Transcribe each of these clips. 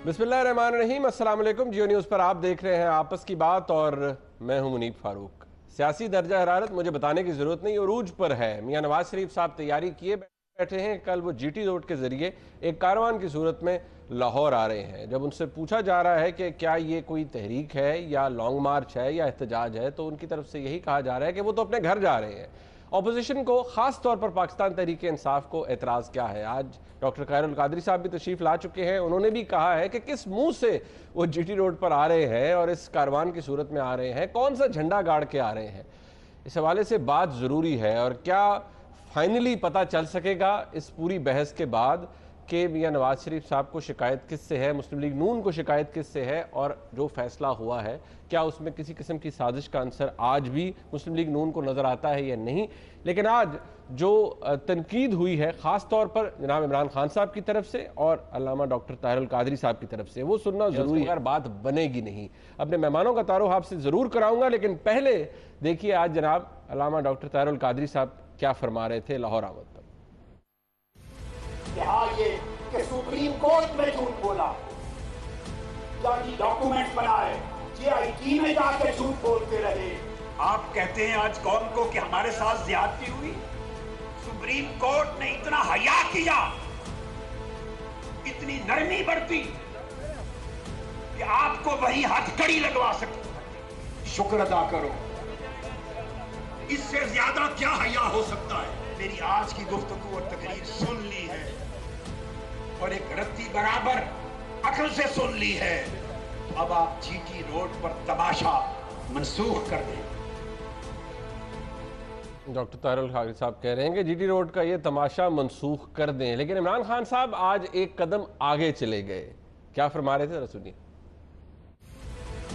बिस्मिल्लाहिर्रहमानिर्रहीम, अस्सलाम वालेकुम। जियो न्यूज़ पर आप देख रहे हैं आपस की बात और मैं हूं मुनीब फारूक। सियासी दर्जा हरारत मुझे बताने की ज़रूरत नहीं, उरूज पर है। मियां नवाज शरीफ साहब तैयारी किए बैठे हैं। कल वो जीटी रोड के ज़रिए एक कारवान की सूरत में लाहौर आ रहे हैं। जब उनसे पूछा जा रहा है कि क्या ये कोई तहरीक है या लॉन्ग मार्च है या एहतजाज है, तो उनकी तरफ से यही कहा जा रहा है कि वो तो अपने घर जा रहे हैं। अपोजिशन को, खास तौर पर पाकिस्तान तहरीक इंसाफ को एतराज़ क्या है? आज डॉक्टर खैरुल कादरी साहब भी तशरीफ ला चुके हैं। उन्होंने भी कहा है कि किस मुंह से वो जीटी रोड पर आ रहे हैं और इस कारवान की सूरत में आ रहे हैं, कौन सा झंडा गाड़ के आ रहे हैं। इस हवाले से बात ज़रूरी है। और क्या फाइनली पता चल सकेगा इस पूरी बहस के बाद कि मियां नवाज शरीफ साहब को शिकायत किससे है, मुस्लिम लीग नून को शिकायत किससे है, और जो फैसला हुआ है क्या उसमें किसी किस्म की साजिश का अंसर आज भी मुस्लिम लीग नून को नज़र आता है या नहीं। लेकिन आज जो तनकीद हुई है ख़ास तौर पर जनाब इमरान खान साहब की तरफ से और अल्लामा डॉक्टर ताहिरुल कादरी साहब की तरफ से, वो सुनना ज़रूरी है, अगर बात बनेगी नहीं। अपने मेहमानों का तारुफ आपसे ज़रूर कराऊंगा, लेकिन पहले देखिए आज जनाब अल्लामा डॉक्टर ताहिरुल कादरी साहब क्या फरमा रहे थे लाहौर आमद पर। ये कि सुप्रीम कोर्ट में झूठ बोला, जाली डॉक्यूमेंट बनाए, जेआईटी में जाकर झूठ बोलते रहे। आप कहते हैं आज कौम को कि हमारे साथ ज्यादती हुई। सुप्रीम कोर्ट ने इतना हया किया, इतनी नरमी बरती कि आपको वही हथकड़ी लगवा सके। शुक्र अदा करो, इससे ज्यादा क्या हया हो सकता है। मेरी आज की गुफ्तगू और तकरीर सुन ली है और एक रत्ती बराबर अकल से सुन ली है। अब आप जीटी रोड पर तमाशा मनसूख कर दें। डॉक्टर ताहिरुल कादरी साहब कह रहे हैं कि जीटी रोड का ये तमाशा मनसूख कर दें, लेकिन इमरान खान साहब आज एक कदम आगे चले गए। क्या फरमा रहे थे, जरा सुनिए।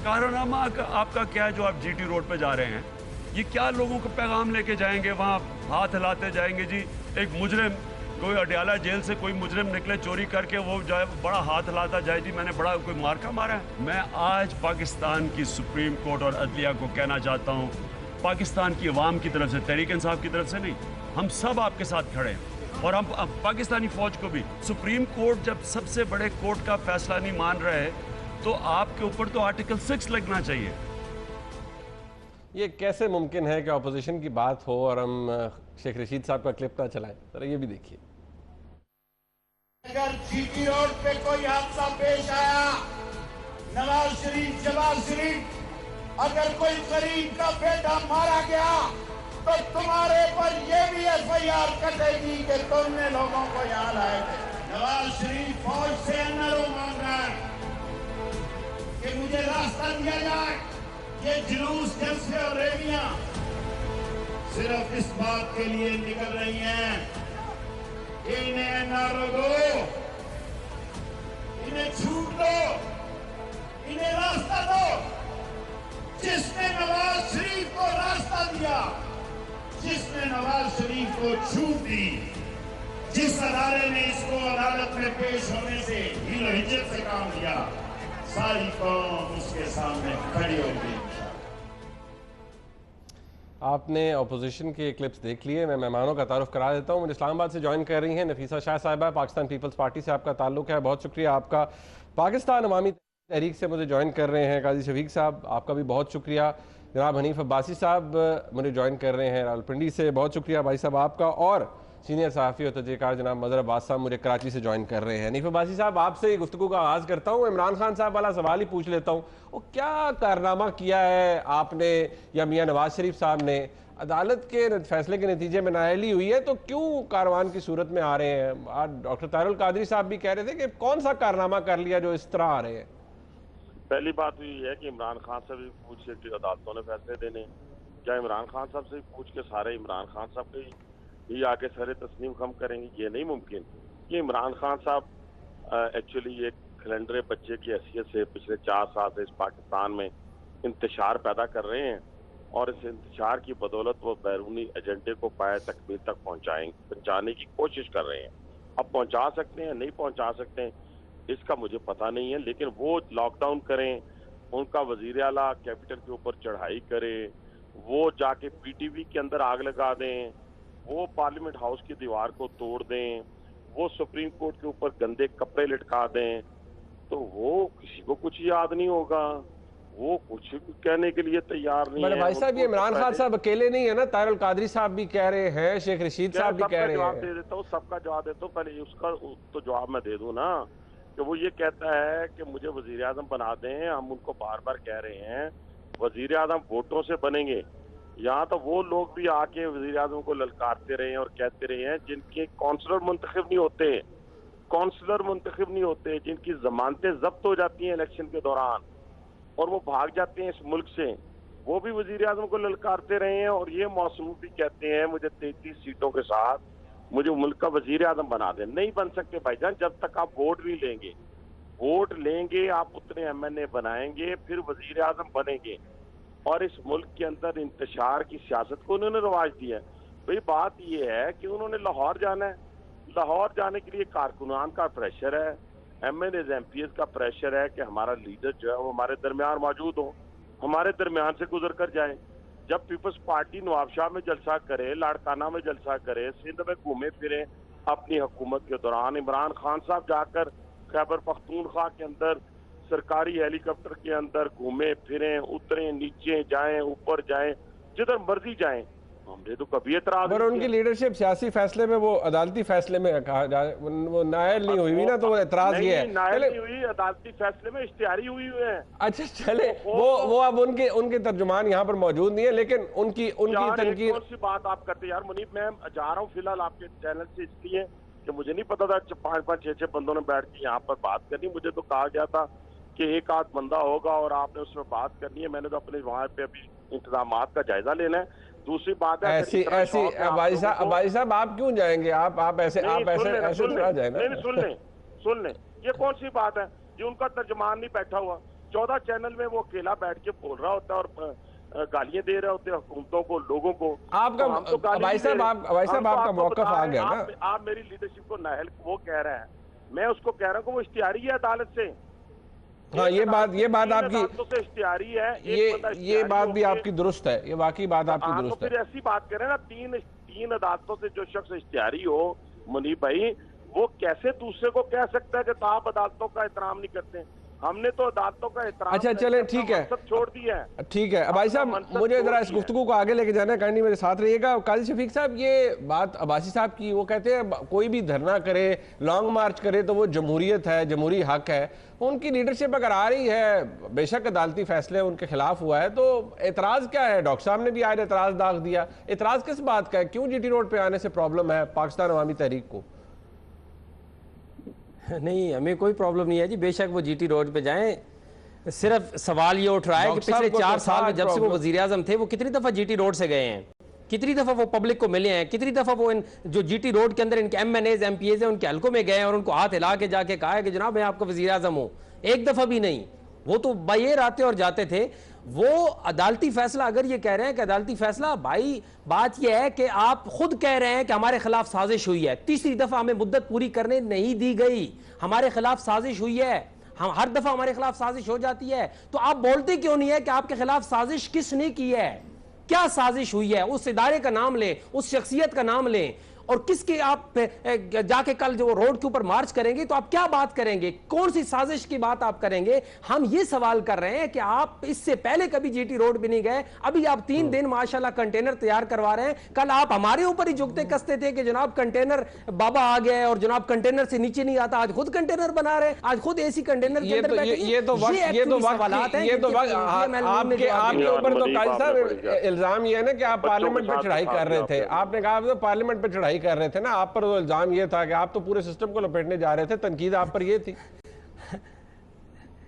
कारनामा आपका क्या है जो आप जीटी रोड पे जा रहे हैं? ये क्या लोगों को पैगाम लेके जाएंगे? वहाँ हाथ हिलाते जाएंगे जी। एक मुजरिम, कोई अडयाला जेल से कोई मुजरिम निकले चोरी करके, वो जाए बड़ा हाथ हिलाता जाए जी मैंने बड़ा कोई मार्का मारा है। मैं आज पाकिस्तान की सुप्रीम कोर्ट और अदलिया को कहना चाहता हूँ, पाकिस्तान की अवाम की तरफ से, तहरीक इंसाफ की तरफ से नहीं, हम सब आपके साथ खड़े हैं। और हम पाकिस्तानी फौज को भी, सुप्रीम कोर्ट जब सबसे बड़े कोर्ट का फैसला नहीं मान रहे तो आपके ऊपर तो आर्टिकल 6 लगना चाहिए। ये कैसे मुमकिन है कि अपोजिशन की बात हो और हम शेख रशीद साहब का क्लिप ना चलाएं? जरा ये भी देखिए। अगर जीटी रोड पे कोई हादसा पेश आया, नवाज शरीफ, जवाब शरीफ, अगर कोई गरीब का बेटा मारा गया तो तुम्हारे पर ये भी एफआईआर कटेगी कि तुमने लोगों को यहाँ लाए थे। नवाज शरीफ फौज से एनआरओ मांग रहा है कि मुझे रास्ता दिया जाए। ये जुलूस, जलसे और रैलियां सिर्फ इस बात के लिए निकल रही हैं, इन्हें एनआरओ दो, इन्हें छूट दो, इन्हें रास्ता दो। जिसने नवाज शरीफ को रास्ता दिया, जिसने नवाज शरीफ को छूट दी, जिस अदारे ने इसको अदालत में पेश होने से हिलो हिज्जत से काम किया, सारी कौम उसके सामने खड़ी होगी। आपने अपोजिशन के क्लिप्स देख लिए। मैं मेहमानों का तारुफ करा देता हूँ। मुझे इस्लामाबाद से ज्वाइन कर रही हैं नफीसा शाह साहिबा, पाकिस्तान पीपल्स पार्टी से आपका ताल्लुक है, बहुत शुक्रिया आपका। पाकिस्तान अवामी तहरीक से मुझे ज्वाइन कर रहे हैं काजी शफीक साहब, आपका भी बहुत शुक्रिया। जनाब हनीफ अब्बासी साहब मुझे ज्वाइन कर रहे हैं रावलपिंडी से, बहुत शुक्रिया भाई साहब आपका। और सीनियर सहाफ़ी और तजज़ियाकार जनाब मज़हर अब्बास साहब मुझे कराची से ज्वाइन कर रहे हैं। हनीफ अब्बासी साहब, आपसे गुफ्तगू का आगाज़ करता हूँ। इमरान खान साहब वाला सवाल ही पूछ लेता हूँ, वो क्या कारनामा किया है आपने या मियाँ नवाज शरीफ साहब ने? अदालत के फैसले के नतीजे में नाअहली हुई है तो क्यों कारवान की सूरत में आ रहे हैं? आज डॉक्टर ताहिरुल कादरी साहब भी कह रहे थे कि कौन सा कारनामा कर लिया जो इस तरह आ रहे हैं। पहली बात तो ये है कि इमरान खान से भी पूछ के कि अदालतों ने फैसले देने, क्या इमरान खान साहब से भी पूछ के सारे इमरान खान साहब के ही आगे सरे तस्लीम खम करेंगे? ये नहीं मुमकिन। ये इमरान खान साहब एक्चुअली एक खलंडरे बच्चे की हैसियत से पिछले 4 साल से इस पाकिस्तान में इंतशार पैदा कर रहे हैं और इस इंतशार की बदौलत वो बैरूनी एजेंडे को पाए तकमील तक पहुंचाने की कोशिश कर रहे हैं। अब पहुंचा सकते हैं, नहीं पहुंचा सकते हैं, इसका मुझे पता नहीं है, लेकिन वो लॉकडाउन करें, उनका वजीर आला कैपिटल के ऊपर चढ़ाई करे, वो जाके पीटीवी के अंदर आग लगा दें, वो पार्लियामेंट हाउस की दीवार को तोड़ दें, वो सुप्रीम कोर्ट के ऊपर गंदे कपड़े लटका दें, تو وہ کسی کو کچھ یاد نہیں ہوگا, وہ کچھ کہنے کے لیے تیار نہیں ہے. بھائی صاحب یہ عمران خان صاحب اکیلے نہیں ہے نا, طاہر القادری صاحب بھی کہہ رہے ہیں, شیخ رشید صاحب بھی کہہ رہے ہیں. جواب دے دیتا ہوں, سب کا جواب دیتا ہوں, پہلے اس کا تو جواب میں دے دوں نا, کہ وہ یہ کہتا ہے کہ مجھے وزیر اعظم بنا دیں. ہم ان کو بار بار کہہ رہے ہیں وزیر اعظم ووٹوں سے بنیں گے. یہاں تو وہ لوگ بھی آ کے وزیر اعظم کو للکارتے رہے ہیں اور کہتے رہے ہیں جن کے کونسلر منتخب نہیں ہوتے, جن کی ضمانتیں ضبط ہو جاتی ہیں الیکشن کے دوران اور وہ بھاگ جاتے ہیں اس ملک سے, وہ بھی وزیر اعظم کو للکارتے رہے ہیں. اور یہ موصوف بھی کہتے ہیں مجھے 33 سیٹوں کے ساتھ مجھے ملک کا وزیر اعظم بنا دیں. نہیں بن سکتے بھائی جان, جب تک آپ ووٹ لیں گے آپ اتنے ایم این اے بنائیں گے, پھر وزیر اعظم بنیں گے. اور اس ملک کے اندر انتشار کی سیاست کو انہوں نے رواج دیا ہے. بھئی بات یہ ہے کہ انہوں نے لاہور جانا ہے, لاہور جانے کے لیے کارکنان کا پریشر ہے, M N As M P As کا پریشر ہے کہ ہمارا لیڈر جو ہے وہ ہمارے درمیان موجود ہو, ہمارے درمیان سے گزر کر جائیں. جب پیپلز پارٹی نواب شاہ میں جلسہ کرے, لاڑکانہ میں جلسہ کرے, سندھ میں گھومے پھریں اپنی حکومت کے دوران, عمران خان صاحب جا کر خیبر پختونخوا کے اندر سرکاری ہیلی کاپٹر کے اندر گھومے پھریں, اتریں, نیچے جائیں, اوپر جائیں, جدھر مرضی جائیں, ہم نے تو کبھی اعتراض نہیں. ان کی لیڈرشپ سیاسی فیصلے میں, وہ عدالتی فیصلے میں کہا جائے وہ نائل نہیں ہوئی نا, تو وہ اعتراض یہ ہے نائل نہیں ہوئی, عدالتی فیصلے میں اشتہاری ہوئی ہوئے ہیں. اچھا چلے, وہ اب ان کے ترجمان یہاں پر موجود نہیں ہے, لیکن ان کی تنقید. کون سی بات آپ کرتے ہیں یار منیب, میں جا رہا ہوں فی الحال آپ کے چینل سے اس لیے کہ مجھے نہیں پتا تھا 5-5 6 بندوں نے بیٹھ کے یہاں پر بات کرنی. مجھے تو کہا گیا تھا کہ ایک آدھ بندہ ہوگا اور آپ نے اس میں بات کرنی ہے. میں نے تو اپنے وہاں پہ ابھی انتظامات کا جائزہ لینا ہے. دوسری بات ہے ایسی بھائی صاحب آپ کیوں جائیں گے, آپ ایسے تھوڑا جائیں نا. سن لیں, یہ کون سی بات ہے جو ان کا ترجمان نہیں بیٹھا ہوا, 14 چینل میں وہ اکیلا بیٹھ کے بول رہا ہوتا ہے اور گالیاں دے رہے ہوتے ہیں حکومتوں کو, لوگوں کو. آپ کا بھائی صاحب آپ کا موقف آ گیا نا. آپ میری لیڈرشپ کو نااہل وہ کہہ رہے ہیں, میں اس کو کہہ رہا ہوں کہ وہ اشتہاری ہے عدالت سے. ہاں یہ بات آپ کی اشتہاری ہے, یہ بات بھی آپ کی درست ہے, یہ واقعی بات آپ کی درست ہے. پھر ایسی بات کریں نا, تین عدالتوں سے جو شخص اشتہاری ہو منیب بھائی, وہ کیسے دوسرے کو کہہ سکتا ہے کہ آپ عدالتوں کا احترام نہیں کرتے. ہم نے تو عدالتوں کا احترام اچھا چلیں ٹھیک ہے, چھوڑ دیا ہے. ٹھیک ہے بھائی صاحب, مجھے ذرا اس گفتگو کو آگے لے کے جانا ہے, کائنڈلی میرے ساتھ رہیے گا. قاضی شفیق صاحب, یہ بات عباسی صاحب کی, وہ کہتے ہیں کوئی بھی دھرنا کرے, لانگ مارچ کرے تو وہ جمہوریت ہے, جمہوری حق ہے. ان کی لیڈرشپ اگر آ رہی ہے, بے شک عدالتی فیصلے ان کے خلاف ہوا ہے, تو اعتراض کیا ہے؟ ڈاکٹر صاحب نے بھی آج اعتراض داغ دیا. اعتراض کس بات کا ہے؟ کیوں جی ٹی روڈ پہ آنے سے پرابلم ہے پاکستان عوامی تحریک کو؟ نہیں, ہمیں کوئی پرابلم نہیں ہے جی, بے شک وہ جی ٹی روڈ پہ جائیں. صرف سوال یہ اٹھ رہا ہے کہ پچھلے 4 سال میں جب سے وہ وزیر اعظم تھے, وہ کتنی دفعہ جی ٹی روڈ سے گئے ہیں, کتنی دفعہ وہ پبلک کو ملے ہیں, کتنی دفعہ وہ جو جی ٹی روڈ کے اندر ان کے M N As M P As ہیں ان کے حلقوں میں گئے ہیں اور ان کو ہاتھ ہلا کے جا کے کہا ہے کہ جناب میں آپ کا وزیر اعظم ہوں. ایک دفعہ بھی نہیں. وہ تو باہر آتے اور جاتے تھے. وہ عدالتی فیصلہ اگر یہ کہہ رہے ہیں کہ عدالتی فیصلہ, بھائی بات یہ ہے کہ آپ خود کہہ رہے ہیں کہ ہمارے خلاف سازش ہوئی ہے. تیسری دفعہ ہمیں مدت پوری کرنے نہیں دی گئی, ہمارے خلاف سازش ہوئی ہے. ہر دفعہ ہمارے خلاف سازش ہو جاتی ہے, تو آپ بولتے کیوں نہیں ہے کہ آپ کے خلاف سازش کس نے کی ہے, کیا سازش ہوئی ہے؟ اس ادارے کا نام لیں, اس شخصیت کا نام لیں, اور کس کے آپ جا کے کل جو روڈ کے اوپر مارچ کریں گے تو آپ کیا بات کریں گے, کون سی سازش کی بات آپ کریں گے؟ ہم یہ سوال کر رہے ہیں کہ آپ اس سے پہلے کبھی جی ٹی روڈ بھی نہیں گئے, ابھی آپ 3 دن ماشاءاللہ کنٹینر تیار کروا رہے ہیں. کل آپ ہمارے اوپر ہی جھکتے کستے تھے کہ جناب کنٹینر بابا آ گیا ہے اور جناب کنٹینر سے نیچے نہیں آتا, آج خود کنٹینر بنا رہے ہیں, آج خود اے سی کنٹینر کے اندر بیٹھے ہیں. یہ تو آپ کے اوپر تو قاضی صاحب الزام یہ ہے نا کہ آپ پارلیمنٹ پہ چڑھائی کر رہے تھے. آپ نے کہا پارلیمنٹ پہ چڑھائی کر رہے تھے نا, آپ پر الزام یہ تھا کہ آپ تو پورے سسٹم کو لپیٹنے جا رہے تھے. تنقید آپ پر یہ تھی.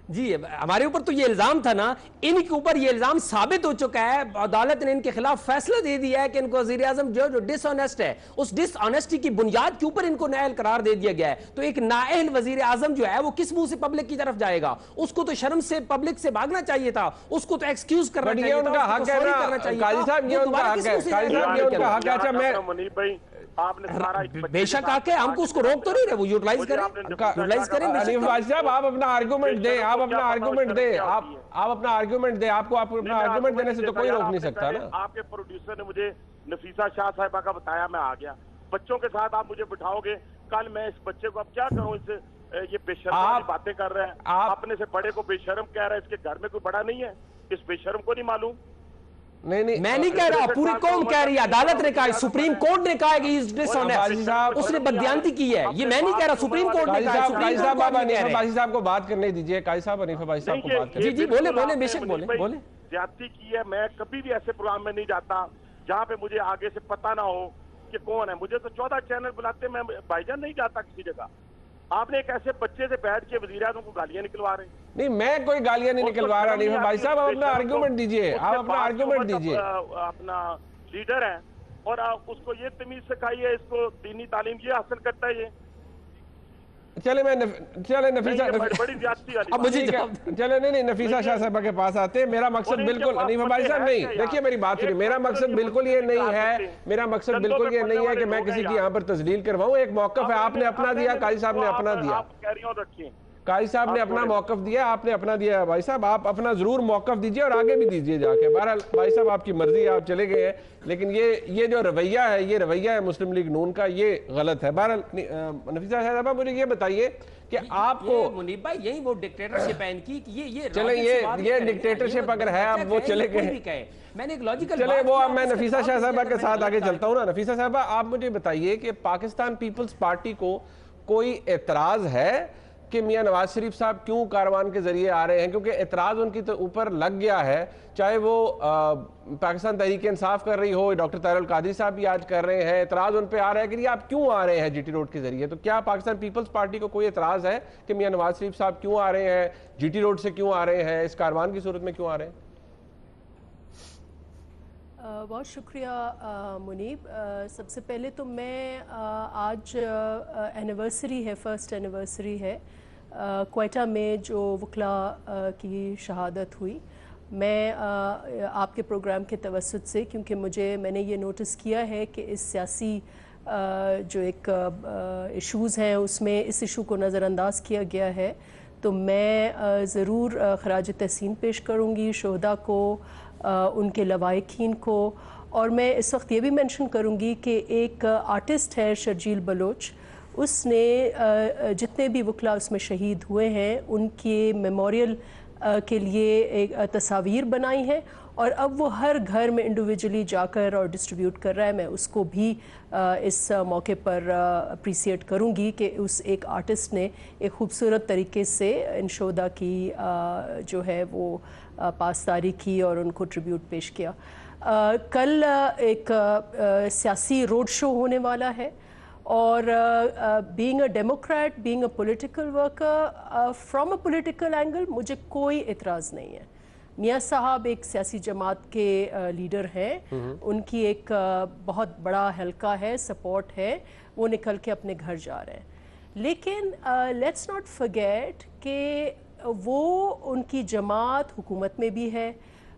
جی ہمارے اوپر تو یہ الزام تھا نا, ان کے اوپر یہ الزام ثابت ہو چکا ہے. عدالت نے ان کے خلاف فیصلہ دے دیا ہے کہ ان کو وزیر اعظم جو ڈس آنیسٹ ہے, اس ڈس آنیسٹی کی بنیاد کے اوپر ان کو نااہل قرار دے دیا گیا ہے. تو ایک نااہل وزیر اعظم جو ہے وہ کس منہ سے پبلک کی طرف جائے گا؟ اس کو تو شرم سے پبلک سے بھاگنا چاہیے تھا, اس کو تو ایکسکیوز کرنا چاہیے تھا, ان کا حق ہے نا قاضی صاحب, یہ ان کا حق ہے. قاضی صاحب یہ ان کا حق ہے. اچھا میں منیب بھائی آپ نے سارا بے شک آ کے ہم کو اس کو روک تو نہیں رہے, وہ یوٹیلائز کریں. انیف بھائی صاحب آپ اپنا آرگومنٹ دیں, آپ اپنا آرگومنٹ دیں, آپ اپنا آرگومنٹ دیں. آپ کو اپنا آرگومنٹ دینے سے تو کوئی روک نہیں سکتا نا. آپ کے پروڈیوسر نے مجھے نفیسہ شاہ صاحبہ کا بتایا, میں آ گیا. بچوں کے ساتھ آپ مجھے بٹھاؤ گے, کل میں اس بچے کو اب کیا کروں, اس ये बेशर्म वाली बातें कर रहे हैं। अपने से बड़े को बेशर्म कह रहा है, इसके घर में कोई बड़ा नहीं है, इस बेशर्म को नहीं मालूम? नहीं, मैं नहीं कह रहा, पूरी कौम कह रही है, अदालत ने कहा, सुप्रीम कोर्ट ने कहा कि उसने बददियानती की है। ये मैं नहीं कह रहा, सुप्रीम कोर्ट ने कहा। काजी साहब को बात करने दीजिए। काजी साहब, हनीफा भाई साहब को बात करने। जी बोले, बेशक बोले। ज्यादती की है। मैं कभी भी ऐसे प्रोग्राम में नहीं जाता जहाँ पे मुझे आगे से पता ना हो कि कौन है। मुझे तो 14 चैनल बुलाते, मैं भाईजान नहीं जाता किसी जगह। आपने एक ऐसे बच्चे से बैठ के वज़ीर आज़म को गालियां निकलवा रहे हैं। नहीं, मैं कोई गालियां नहीं निकलवा रहा। नहीं भाई साहब, आप अपना आर्गुमेंट दीजिए, आप अपना आर्गुमेंट दीजिए। अपना लीडर है और उसको ये तमीज सिखाई है, इसको दीनी तालीम ये हासिल करता है। ये चले नफीसा, बड़ी ज्यादती वाली अब मुझे चले नहीं नफीसा शाह साहबा के पास आते हैं। मेरा मकसद बिल्कुल हनीफा भाई साहब नहीं, देखिए मेरी बात सुनिए, मेरा मकसद बिल्कुल ये नहीं है, मेरा मकसद बिल्कुल ये नहीं है कि मैं किसी की यहाँ पर तस्लील करवाऊं। एक मौकफ है, आपने अपना दिया, काजी साहब ने अपना दिया, काजी साहब ने अपना मौकफ दिया, आपने अपना दिया। भाई साहब, आप अपना जरूर मौकफ दीजिए और आगे भी दीजिए जाके। बहरहाल भाई साहब, आपकी मर्जी, आप चले गए हैं, लेकिन ये जो रवैया है, ये रवैया है मुस्लिम लीग नून का, ये गलत है। बहरहाल नफीसा साहब, मुझे ये बताइए कि आपको मुनीब भाई यही वो डिक्टेटरशिप है इनकी कि ये चले ये डिक्टेटरशिप अगर है, अब वो चले गए। मैंने एक लॉजिकल चले वो, अब मैं नफीसा शाह साहबा के साथ आगे चलता हूँ ना। नफीसा साहबा, आप मुझे बताइए कि पाकिस्तान पीपल्स पार्टी को कोई एतराज है कि मियां नवाज शरीफ साहब क्यों कारवान के जरिए आ रहे हैं? क्योंकि एतराज उनकी तो ऊपर लग गया है, चाहे वो पाकिस्तान तहरीक इंसाफ कर रही हो, डॉक्टर तारिक कादरी साहब भी आज कर रहे हैं, एतराज उन पे आ रहा है कि आप क्यों आ रहे हैं जीटी रोड के जरिए। तो क्या पाकिस्तान पीपल्स पार्टी को कोई एतराज है कि मियां नवाज शरीफ साहब क्यों आ रहे हैं, जीटी रोड से क्यों आ रहे हैं, इस कारवान की सूरत में क्यों आ रहे हैं? बहुत शुक्रिया मुनीब। सबसे पहले तो मैं आज एनिवर्सरी है, फर्स्ट एनिवर्सरी है क्वेटा में जो वकला की शहादत हुई। मैं आपके प्रोग्राम के तवस्सुत से, क्योंकि मैंने ये नोटिस किया है कि इस सियासी जो एक इश्यूज़ हैं उसमें इस इशू को नज़रअंदाज किया गया है, तो मैं ज़रूर खराज तहसीन पेश करूँगी शोहदा को, उनके लवाहिकीन को। और मैं इस वक्त ये भी मेंशन करूँगी कि एक आर्टिस्ट है शर्जील बलोच, उसने जितने भी वकला उसमें शहीद हुए हैं उनके मेमोरियल के लिए एक तस्वीर बनाई है और अब वो हर घर में इंडिविजुअली जाकर और डिस्ट्रीब्यूट कर रहा है। मैं उसको भी इस मौके पर अप्रिसिएट करूँगी कि उस एक आर्टिस्ट ने एक ख़ूबसूरत तरीके से इन शोहदा की जो है वो पासदारी की और उनको ट्रिब्यूट पेश किया। कल एक सियासी रोड शो होने वाला है और being a Democrat, being a political worker, from a political angle मुझे कोई इतराज़ नहीं है। मियाँ साहब एक सियासी जमात के लीडर हैं, उनकी एक बहुत बड़ा हल्का है, सपोर्ट है, वो निकल के अपने घर जा रहे हैं। लेकिन लेट्स नॉट फॉरगेट कि वो उनकी जमात हुकूमत में भी है,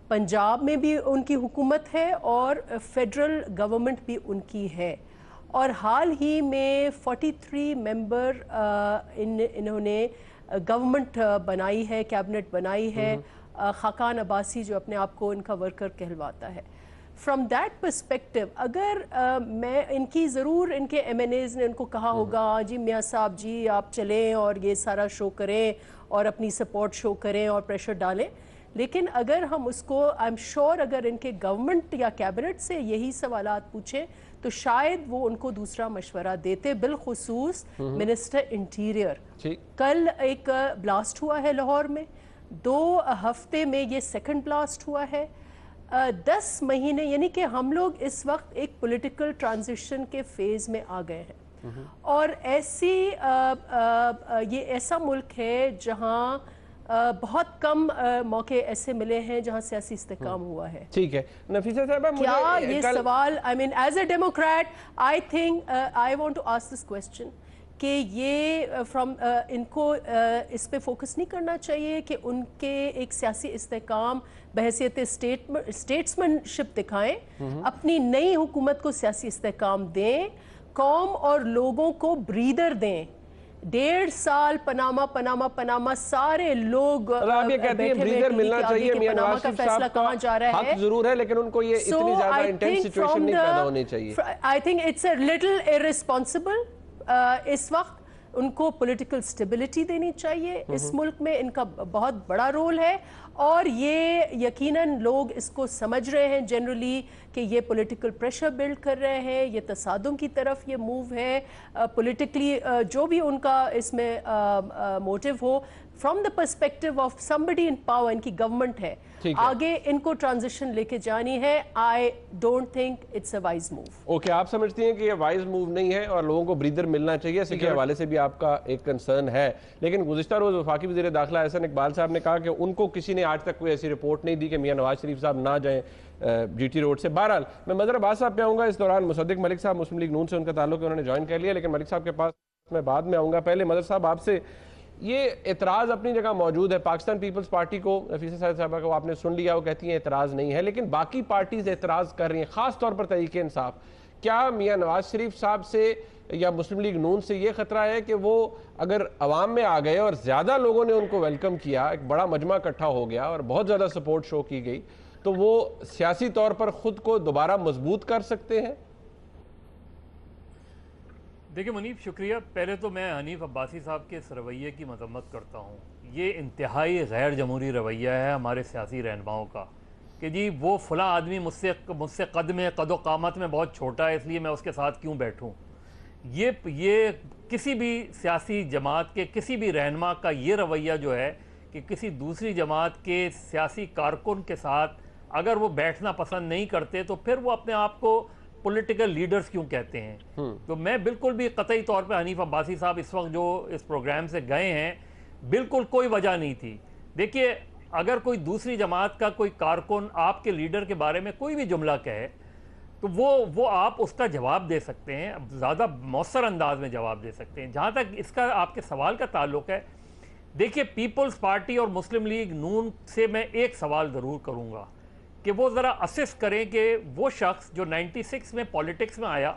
पंजाब में भी उनकी हुकूमत है और फेडरल गवर्नमेंट भी उनकी है। और हाल ही में 43 मेंबर इन्होंने गवर्नमेंट बनाई है, कैबिनेट बनाई है। खाकान अब्बासी जो अपने आप को इनका वर्कर कहलवाता है। फ्रॉम दैट पर्सपेक्टिव अगर मैं इनकी ज़रूर इनके MNAs ने इनको कहा होगा जी मियाँ साहब जी आप चलें और ये सारा शो करें और अपनी सपोर्ट शो करें और प्रेशर डालें, लेकिन अगर हम उसको आई एम श्योर अगर इनके गवर्नमेंट या कैबिनेट से यही सवालात पूछें तो शायद वो उनको दूसरा मशवरा देते, बिलखुसूस मिनिस्टर इंटीरियर। कल एक ब्लास्ट हुआ है लाहौर में, 2 हफ्ते में ये सेकंड ब्लास्ट हुआ है। 10 महीने यानी कि हम लोग इस वक्त एक पॉलिटिकल ट्रांजिशन के फेज में आ गए हैं और ऐसी ये ऐसा मुल्क है जहां बहुत कम मौके ऐसे मिले हैं जहां सियासी इस्तेकाम हुआ है। ठीक है नफीसा साहबा, क्या ये सवाल I mean as a democrat I think I want to ask this question कि ये फ्रॉम इनको इस पे फोकस नहीं करना चाहिए कि उनके एक सियासी इस्तेकाम बहैसियत स्टेट्समैनशिप दिखाएं, अपनी नई हुकूमत को सियासी इस्तेकाम दें, कौम और लोगों को ब्रीदर दें। 1.5 साल पनामा सारे लोग आप ये कहते हैं ब्रीदर मिलना चाहिए, मियां नवाज शरीफ साहब कहां जा रहा है, हक जरूर है लेकिन उनको ये इतनी ज्यादा इंटेंस सिचुएशन नहीं पैदा होनी चाहिए। I think it's a little irresponsible इस वक्त ان کو پولیٹیکل سٹیبلٹی دینی چاہیے اس ملک میں، ان کا بہت بڑا رول ہے، اور یہ یقیناً لوگ اس کو سمجھ رہے ہیں جنرلی کہ یہ پولیٹیکل پریشر بلڈ کر رہے ہیں، یہ تصادم کی طرف یہ موو ہے پولیٹیکلی، جو بھی ان کا اس میں motive who, from the perspective of somebody in power، ان کی گورنمنٹ ہے، آگے ان کو ٹرانزیشن لے کے جانی ہے. I don't think it's a wise move. Okay, آپ سمجھتی ہیں کہ یہ وائز موو نہیں ہے اور لوگوں کو بریدر ملنا چاہیے، اس کے حوالے سے بھی آپ کا ایک کنسرن ہے. لیکن گزشتہ روز وفاقی وزیر داخلہ احسن اقبال صاحب نے کہا کہ ان کو کسی نے آج تک کوئی ایسی رپورٹ نہیں دی کہ میاں نواز شریف صاحب نہ جائیں جی ٹی روڈ سے. بہرحال میں مظہر عباس صاحب پہ آؤں گا. اس دوران مصدق ملک صاحب مسلم لیگ نون سے ان کا تعلق ہے، انہوں نے جوائن کر لیا، لیکن ملک صاحب کے پاس میں بعد میں آؤں گا. پہلے مظہر صاحب آپ سے، یہ اعتراض اپنی جگہ موجود ہے. پاکستان پیپلز پارٹی کو، نفیسہ صاحب صاحبہ کو آپ نے سن لیا، وہ کہتی ہیں اعتراض نہیں ہے، لیکن باقی پارٹیز اعتراض کر رہی ہیں، خاص طور پر تحریک انصاف. کیا میاں نواز شریف صاحب سے یا مسلم لیگ نون سے یہ خطرہ ہے کہ وہ اگر عوام میں آ گئے اور زیادہ لوگوں نے ان کو ویلکم کیا، ایک بڑا مجمع اکٹھا ہو گیا اور بہت زیادہ سپورٹ شو کی گئی، تو وہ سیاسی طور پر خود کو دوبارہ مضبوط کر سکتے ہیں؟ دیکھیں منیب، شکریہ. پہلے تو میں حنیف عباسی صاحب کے اس رویے کی مذمت کرتا ہوں. یہ انتہائی غیر جمہوری رویہ ہے ہمارے سیاسی رہنماؤں کا کہ جی وہ فلاں آدمی مجھ سے قد و قامت میں بہت چھوٹا ہے، اس لیے میں اس کے ساتھ کیوں بیٹھوں. یہ کسی بھی سیاسی جماعت کے کسی بھی رہنما کا یہ رویہ جو ہے کہ کسی دوسری جماعت کے سیاسی کارکن کے ساتھ اگر وہ بیٹھنا پسند نہیں کرتے تو پھر وہ اپنے آپ کو پولیٹیکل لیڈرز کیوں کہتے ہیں. تو میں بالکل بھی قطعی طور پہ حنیف عباسی صاحب اس وقت جو اس پروگرام سے گئے ہیں، بالکل کوئی وجہ نہیں تھی. دیکھیے، اگر کوئی دوسری جماعت کا کوئی کارکن آپ کے لیڈر کے بارے میں کوئی بھی جملہ کہے تو وہ آپ اس کا جواب دے سکتے ہیں، زیادہ مؤثر انداز میں جواب دے سکتے ہیں. جہاں تک اس کا آپ کے سوال کا تعلق ہے، دیکھیے پیپلز پارٹی اور مسلم لیگ نون سے میں ایک سوال ضرور کروں گا کہ وہ ذرا اسس کریں کہ وہ شخص جو 96 میں پولیٹکس میں آیا،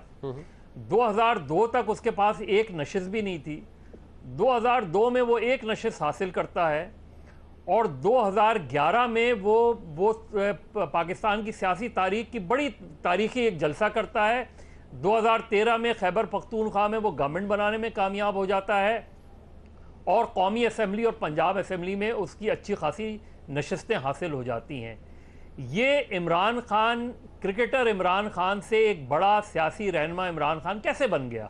2002 تک اس کے پاس ایک نشست بھی نہیں تھی، 2002 میں وہ ایک نشست حاصل کرتا ہے، اور 2011 میں وہ پاکستان کی سیاسی تاریخ کی بڑی تاریخی ایک جلسہ کرتا ہے. 2013 میں خیبر پختونخوا میں وہ گورنمنٹ بنانے میں کامیاب ہو جاتا ہے، اور قومی اسمبلی اور پنجاب اسمبلی میں اس کی اچھی خاصی نشستیں حاصل ہو جاتی ہیں. یہ عمران خان، کرکٹر عمران خان سے ایک بڑا سیاسی رہنما عمران خان کیسے بن گیا؟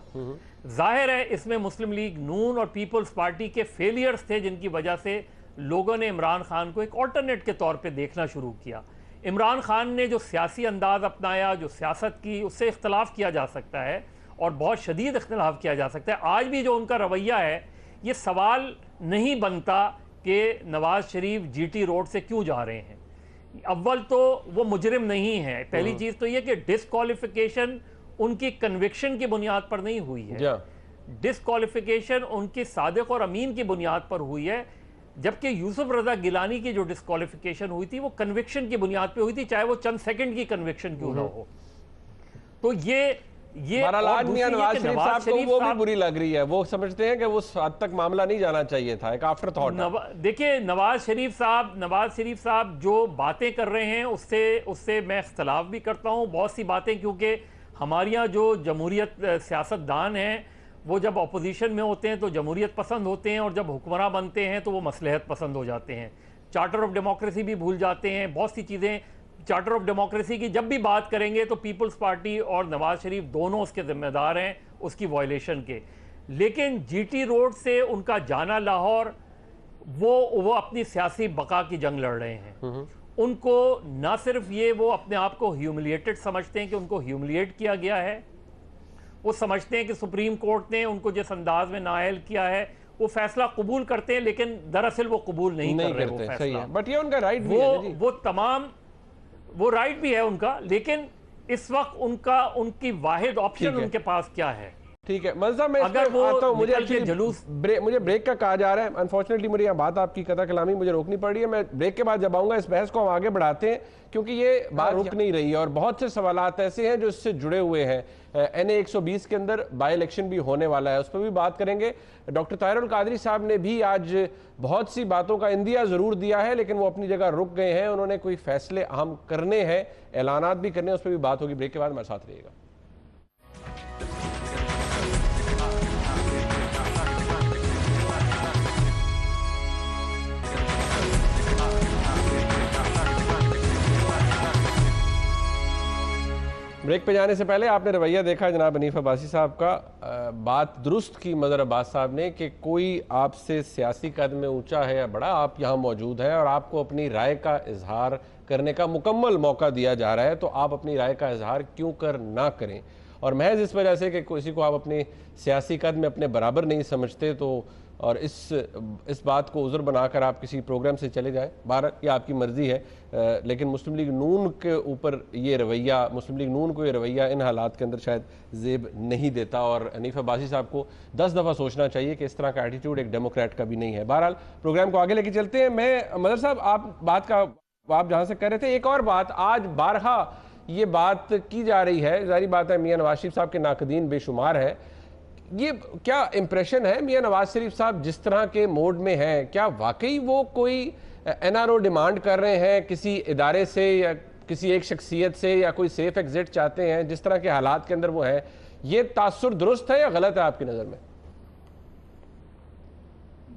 ظاہر ہے اس میں مسلم لیگ نون اور پیپلز پارٹی کے فیلیئرز تھے جن کی وجہ سے لوگوں نے عمران خان کو ایک آلٹرنیٹ کے طور پہ دیکھنا شروع کیا. عمران خان نے جو سیاسی انداز اپنایا، جو سیاست کی، اس سے اختلاف کیا جا سکتا ہے اور بہت شدید اختلاف کیا جا سکتا ہے. آج بھی جو ان کا رویہ ہے، یہ سوال نہیں بنتا کہ نواز شریف جی ٹی روڈ سے کیوں جا رہے ہیں. اول تو وہ مجرم نہیں ہے، پہلی چیز تو یہ کہ ڈسکوالیفیکیشن ان کی کنوکشن کی بنیاد پر نہیں ہوئی ہے، ڈسکوالیفیکیشن ان کی صادق اور امین کی بنیاد پر ہوئی ہے. جبکہ یوسف رضا گیلانی کی جو ڈسکوالیفیکیشن ہوئی تھی وہ کنوکشن کی بنیاد پہ ہوئی تھی، چاہے وہ چند سیکنڈ کی کنوکشن کیوں نہ ہو. تو یہ میاں نواز شریف صاحب کو وہ بھی بری لگ رہی ہے، وہ سمجھتے ہیں کہ وہ حد تک معاملہ نہیں جانا چاہیے تھا، ایک آفٹر تھاٹ. دیکھیے نواز شریف صاحب جو باتیں کر رہے ہیں اس سے میں اختلاف بھی کرتا ہوں بہت سی باتیں، کیونکہ ہمارے یہاں جو جمہوریت سیاستدان ہیں وہ جب اپوزیشن میں ہوتے ہیں تو جمہوریت پسند ہوتے ہیں، اور جب حکمراں بنتے ہیں تو وہ مصلحت پسند ہو جاتے ہیں. چارٹر آف ڈیموکریسی بھی بھول جاتے ہیں، بہت سی چیزیں. چارٹر آف ڈیموکریسی کی جب بھی بات کریں گے تو پیپلز پارٹی اور نواز شریف دونوں اس کے ذمہ دار ہیں اس کی وائلیشن کے. لیکن جی ٹی روڈ سے ان کا جانا لاہور، وہ اپنی سیاسی بقا کی جنگ لڑ رہے ہیں. ان کو نہ صرف یہ وہ اپنے آپ کو ہیوملیٹڈ سمجھتے ہیں کہ ان کو ہیوملیٹ کیا گیا ہے، وہ سمجھتے ہیں کہ سپریم کورٹ نے ان کو جس انداز میں نااہل کیا ہے وہ فیصلہ قبول کرتے ہیں، لیکن دراصل وہ قبول نہیں کر رہے وہ فیصلہ. بٹ یہ ان کا رائٹ بھی ہے، وہ تمام وہ رائٹ بھی ہے ان کا، لیکن اس وقت ان کی واحد آپشن ان کے پاس کیا ہے؟ ٹھیک ہے مزہ میں اگر وہ آتا ہوں، مجھے بریک کا کہا جا رہا ہے. انفارچونیٹلی مجھے یہاں بات آپ کی قطع کلامی مجھے روکنی پڑ رہی ہے. میں بریک کے بعد جب آؤں گا اس بحث کو ہم آگے بڑھاتے ہیں، کیونکہ یہ بات رک نہیں رہی ہے اور بہت سے سوالات ایسے ہیں جو اس سے جڑے ہوئے ہیں. NA120 کے اندر بائی الیکشن بھی ہونے والا ہے، اس پہ بھی بات کریں گے. ڈاکٹر طاہر القادری صاحب نے بھی آج بہت سی باتوں کا اندیا ضرور دیا ہے، لیکن وہ اپنی جگہ رک گئے ہیں. انہوں نے کوئی فیصلے اہم کرنے ہیں، اعلانات بھی کرنے ہیں، اس پہ بھی بات ہوگی. بریک کے بعد ہمارے ساتھ رہیے گا. بریک پہ جانے سے پہلے آپ نے رویہ دیکھا جناب حنیف عباسی صاحب کا، بات درست کی مظہر عباس صاحب نے کہ کوئی آپ سے سیاسی قد میں اونچا ہے یا بڑا، آپ یہاں موجود ہیں اور آپ کو اپنی رائے کا اظہار کرنے کا مکمل موقع دیا جا رہا ہے، تو آپ اپنی رائے کا اظہار کیوں کر نہ کریں؟ اور محض اس وجہ سے کہ کسی کو آپ اپنے سیاسی قد میں اپنے برابر نہیں سمجھتے تو اور اس بات کو عذر بنا کر آپ کسی پروگرام سے چلے جائیں، بہرحال یہ آپ کی مرضی ہے، لیکن مسلم لیگ نون کے اوپر یہ رویہ، مسلم لیگ نون کو یہ رویہ ان حالات کے اندر شاید زیب نہیں دیتا، اور حنیف عباسی صاحب کو 10 دفعہ سوچنا چاہیے کہ اس طرح کا ایٹیٹیوڈ ایک ڈیموکریٹ کا بھی نہیں ہے۔ بہرحال پروگرام کو آگے لے کے چلتے ہیں۔ میں مظہر صاحب آپ جہاں سے کہہ رہے تھے، ایک اور بات آج بارہا یہ بات کی جا رہی ہے، ظاہری بات ہے میاں نواز شریف صاحب کے ناقدین بے شمار ہے، یہ کیا امپریشن ہے میاں نواز شریف صاحب جس طرح کے موڈ میں ہیں، کیا واقعی وہ کوئی NRO ڈیمانڈ کر رہے ہیں کسی ادارے سے یا کسی ایک شخصیت سے، یا کوئی سیف ایگزٹ چاہتے ہیں جس طرح کے حالات کے اندر وہ ہیں؟ یہ تاثر درست ہے یا غلط ہے آپ کی نظر میں؟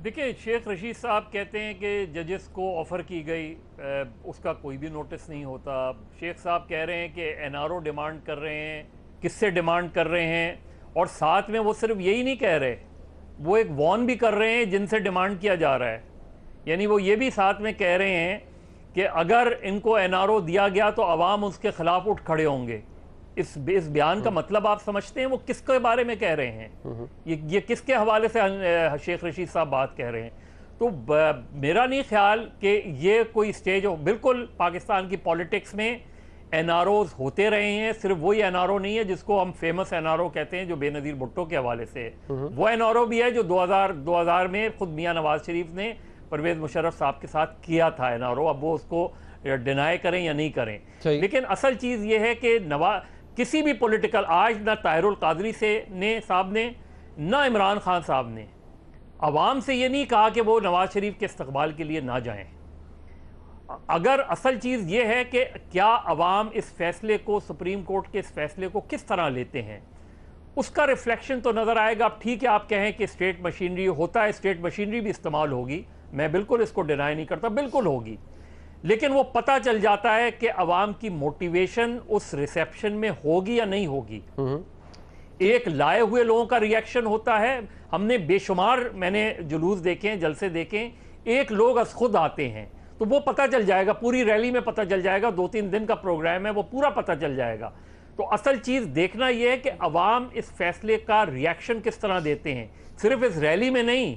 دیکھیں، شیخ رشید صاحب کہتے ہیں کہ ججز کو آفر کی گئی، اس کا کوئی بھی نوٹس نہیں ہوتا۔ شیخ صاحب کہہ رہے ہیں کہ NRO ڈیمانڈ کر رہے ہیں، کس سے ڈیمانڈ کر رہے ہیں، اور ساتھ میں وہ صرف یہی نہیں کہہ رہے، وہ ایک وارن بھی کر رہے ہیں جن سے ڈیمانڈ کیا جا رہا ہے، یعنی وہ یہ بھی ساتھ میں کہہ رہے ہیں کہ اگر ان کو NRO دیا گیا تو عوام اس کے خلاف اٹھ کھڑے ہوں گے۔ اس بیان کا مطلب آپ سمجھتے ہیں وہ کس کے بارے میں کہہ رہے ہیں؟ یہ کس کے حوالے سے شیخ رشید صاحب بات کہہ رہے ہیں؟ تو میرا نہیں خیال کہ یہ کوئی سٹیج ہو۔ بالکل پاکستان کی پولیٹکس میں NROs ہوتے رہے ہیں، صرف وہی NRO نہیں ہے جس کو ہم فیمس NRO کہتے ہیں جو بے نظیر بھٹو کے حوالے سے ہے، وہ NRO بھی ہے جو 2000 میں خود میاں نواز شریف نے پرویز مشرف صاحب کے ساتھ کیا تھا NRO، اب وہ اس کو ڈینائی کریں یا نہیں کریں۔ لیکن اصل چیز یہ ہے کہ کسی بھی پولیٹیکل، آج نہ طاہر القادری صاحب نے نہ عمران خان صاحب نے عوام سے یہ نہیں کہا کہ وہ نواز شریف کے استقبال کے لیے نہ جائیں۔ اگر اصل چیز یہ ہے کہ کیا عوام اس فیصلے کو، سپریم کورٹ کے اس فیصلے کو کس طرح لیتے ہیں، اس کا ریفلیکشن تو نظر آئے گا۔ اب ٹھیک ہے آپ کہیں کہ اسٹیٹ مشینری ہوتا ہے، اسٹیٹ مشینری بھی استعمال ہوگی، میں بالکل اس کو ڈینائی نہیں کرتا، بالکل ہوگی، لیکن وہ پتہ چل جاتا ہے کہ عوام کی موٹیویشن اس ریسیپشن میں ہوگی یا نہیں ہوگی۔ ایک لائے ہوئے لوگوں کا ریاکشن ہوتا ہے، ہم نے بے شمار، میں نے جلوس دیکھیں، جلسے دیکھیں، ایک لوگ از خود آتے ہیں تو وہ پتہ چل جائے گا، پوری ریلی میں پتہ چل جائے گا، 2-3 دن کا پروگرام ہے، وہ پورا پتہ چل جائے گا۔ تو اصل چیز دیکھنا یہ ہے کہ عوام اس فیصلے کا ریاکشن کس طرح دیتے ہیں، صرف اس ریلی میں نہیں،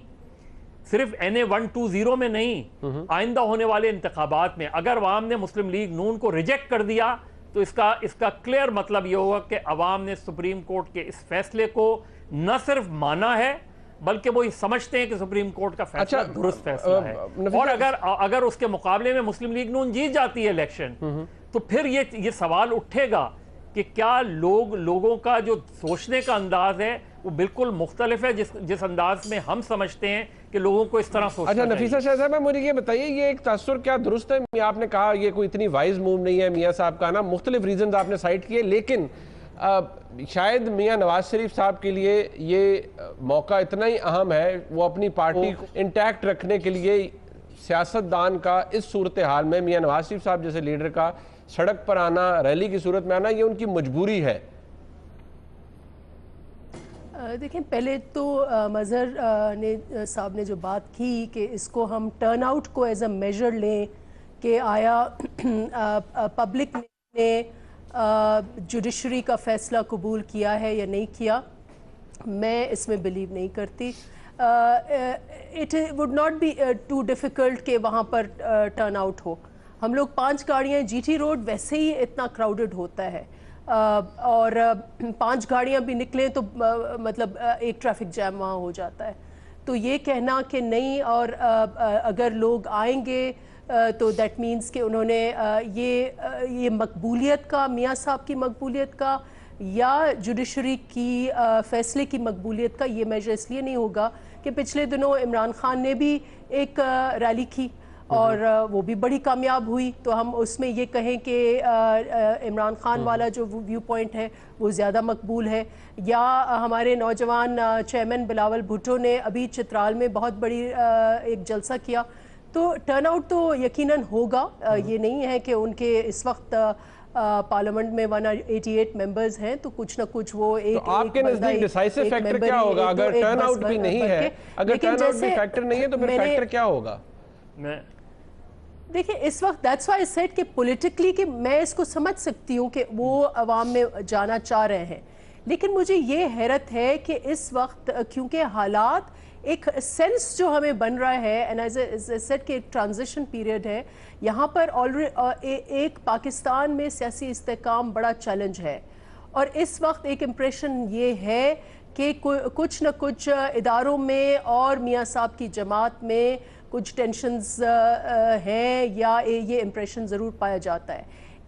صرف NA 120 میں نہیں، آئندہ ہونے والے انتخابات میں۔ اگر عوام نے مسلم لیگ نون کو ریجیکٹ کر دیا تو اس کا کلیئر مطلب یہ ہوگا کہ عوام نے سپریم کورٹ کے اس فیصلے کو نہ صرف مانا ہے بلکہ وہ سمجھتے ہیں کہ سپریم کورٹ کا فیصلہ درست فیصلہ ہے۔ اور اگر اس کے مقابلے میں مسلم لیگ نون جیت جاتی ہے الیکشن تو پھر یہ سوال اٹھے گا کہ کیا لوگوں کا جو سوچنے کا انداز ہے وہ بالکل مختلف ہے جس انداز میں ہم سمجھتے ہیں کہ لوگوں کو اس طرح سوچنا چاہیے۔ اچھا نفیسہ شاہ صاحب، مجھے یہ بتائیے، یہ ایک تاثر کیا درست ہے؟ آپ نے کہا یہ کوئی اتنی وائز موو نہیں ہے میاں صاحب کا، نا مختلف ریزنز آپ نے سائٹ کیے، لیکن شاید میاں نواز شریف صاحب کے لیے یہ موقع اتنا ہی اہم ہے، وہ اپنی پارٹی کو انٹیکٹ رکھنے کے لیے سیاستدان کا اس صورتحال میں میاں نواز شریف صاحب جیسے لیڈر کا سڑک پر آنا، ریلی کی صورت میں آنا، یہ ان کی مجبوری ہے۔ دیکھیں، پہلے تو مظہر صاحب نے جو بات کی کہ اس کو ہم ٹرن آؤٹ کو ایز اے میجر لیں کہ آیا پبلک نے جوڈیشری کا فیصلہ قبول کیا ہے یا نہیں کیا، میں اس میں بلیو نہیں کرتی۔ It would not be too difficult کہ وہاں پر ٹرن آؤٹ ہو۔ ہم لوگ 5 گاڑیاں، GT روڈ ویسے ہی اتنا کراؤڈڈ ہوتا ہے، اور 5 گاڑیاں بھی نکلیں تو مطلب ایک ٹریفک جیم وہاں ہو جاتا ہے۔ تو یہ کہنا کہ نہیں، اور اگر لوگ آئیں گے تو دیٹ مینس کہ انہوں نے یہ مقبولیت کا، میاں صاحب کی مقبولیت کا یا جوڈیشری کی فیصلے کی مقبولیت کا یہ میجر اس لیے نہیں ہوگا کہ پچھلے دنوں عمران خان نے بھی ایک ریلی کی اور وہ بھی بڑی کامیاب ہوئی، تو ہم اس میں یہ کہیں کہ عمران خان والا جو ویو پوائنٹ ہے وہ زیادہ مقبول ہے، یا ہمارے نوجوان چیئرمین بلاول بھٹو نے ابھی چترال میں بہت بڑی ایک جلسہ کیا، تو ٹرن آؤٹ تو یقیناً ہوگا۔ یہ نہیں ہے کہ ان کے اس وقت पार्लियामेंट में 188 मेंबर्स हैं, तो कुछ ना कुछ वो एक तो आपके नजदीक डिसाइसिव फैक्टर क्या होगा? अगर टर्न आउट भी नहीं है, अगर टर्न आउट भी फैक्टर नहीं है, तो फिर फैक्टर क्या होगा? देखिए इस वक्त दैट्स व्हाई आई सेड कि पॉलिटिकली कि मैं इसको समझ सकती हूँ कि वो अवाम में जाना चाह रहे हैं, लेकिन मुझे ये हैरत है कि इस वक्त क्योंकि हालात एक सेंस जो हमें बन रहा है, एंड एज ए सेड कि एक ट्रांजिशन पीरियड है यहाँ पर ऑलरेडी एक पाकिस्तान में सियासी इस्तेहकाम बड़ा चैलेंज है, और इस वक्त एक इम्प्रेशन ये है कि कुछ न कुछ इदारों में और मियाँ साहब की जमात में कुछ टेंशन्स हैं, या ये इम्प्रेशन ज़रूर पाया जाता है।